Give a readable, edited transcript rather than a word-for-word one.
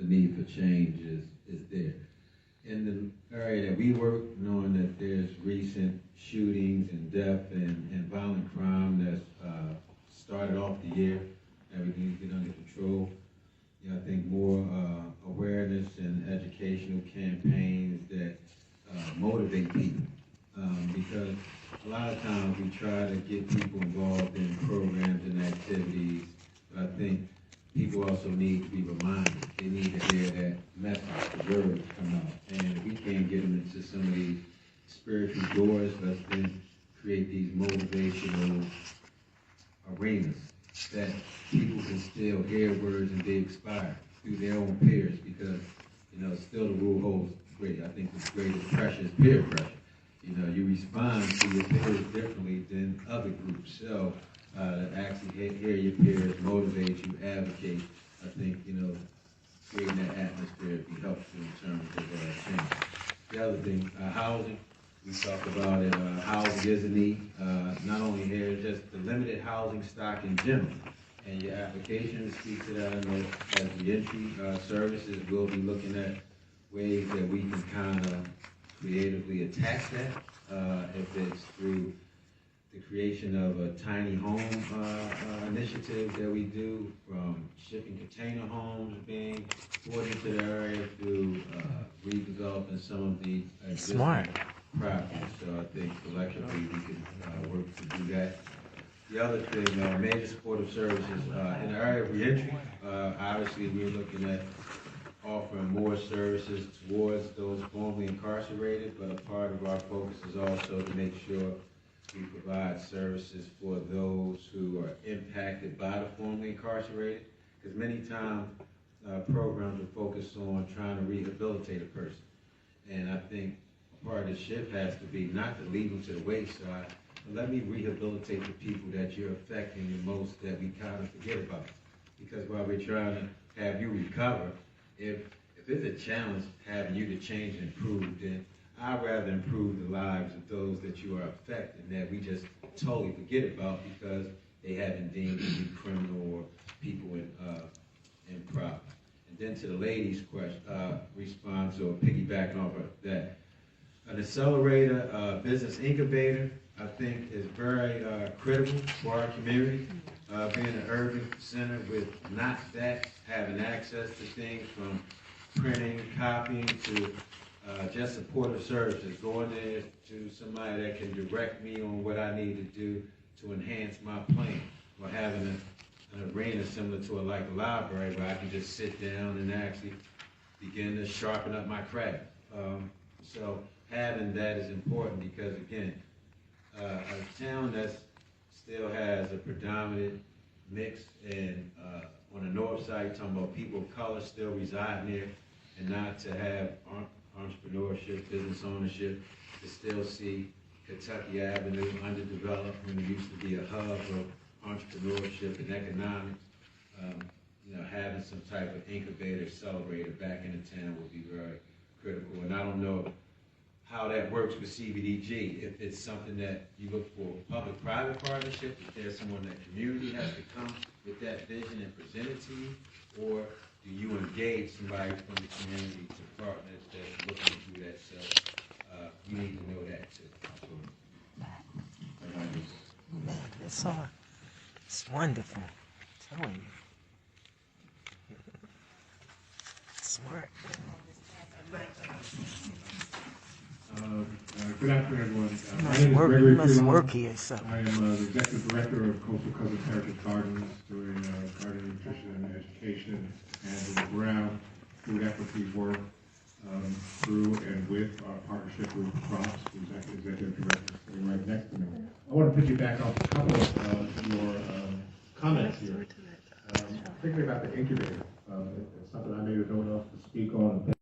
need for change is there. In the area that we work, knowing that there's recent shootings and death and violent crime that's started off the year, everything's get under control. You know, I think more awareness and educational campaigns that motivate people. Because a lot of times we try to get people involved in programs and activities, but I think people also need to be reminded. They need to hear that message, the words come out. And if we can't get them into some of these spiritual doors, let's then create these motivational arenas that people can still hear words and be inspired through their own peers, because, you know, still the rule holds great. I think the greatest pressure is peer pressure. You know, you respond to your peers differently than other groups. So to actually hear your peers, motivate you, advocate, I think, you know, creating that atmosphere would be helpful in terms of change. The other thing, housing. We talk about it, housing is a need, not only here, just the limited housing stock in general. And your application speaks to that. I know as the entry services, we'll be looking at ways that we can kind of creatively attack that, if it's through the creation of a tiny home initiative that we do, from shipping container homes being brought into the area through redeveloping some of the Smart properties. So I think collectively we can work to do that. The other thing, major supportive services in the area of reentry. Obviously, we're looking at offering more services towards those formerly incarcerated, but a part of our focus is also to make sure we provide services for those who are impacted by the formerly incarcerated, because many times programs are focused on trying to rehabilitate a person. And I think part of the shift has to be not to leave them to the wayside, but let me rehabilitate the people that you're affecting the most, that we kind of forget about. Because while we're trying to have you recover, if it's a challenge having you to change and improve, then I'd rather improve the lives of those that you are affecting that we just totally forget about because they haven't deemed to be criminal or people in problem. And then to the lady's question, response or piggybacking off of that, an accelerator, business incubator, I think is very critical for our community. Being an urban center with not that, having access to things from printing, copying, to just supportive services, going there to somebody that can direct me on what I need to do to enhance my plan, or having an arena similar to like a library where I can just sit down and actually begin to sharpen up my craft. So having that is important because, again, a town that still has a predominant mix, and on the north side, talking about people of color still residing there, and not to have entrepreneurship, business ownership, to still see Kentucky Avenue underdeveloped when it used to be a hub of entrepreneurship and economics. You know, having some type of incubator, accelerator back in the town would be very critical. And I don't know how that works with CBDG. If it's something that you look for public-private partnership, if there's someone that community has to come with that vision and present it to you, or do you engage somebody from the community to partners that's looking to do that? So you need to know that too. It's all, it's wonderful. I'm telling you. Smart. Good afternoon, everyone. My You name is must Gregory Freelon. work here, so. I am the Executive Director of Coastal Cousins Heritage Gardens, doing garden nutrition and education and the ground food equity work through and with our partnership with Crops, who's actually Executive Director sitting right next to me. I want to piggyback off a couple of your comments here, particularly about the incubator. It's something I may have known enough to speak on.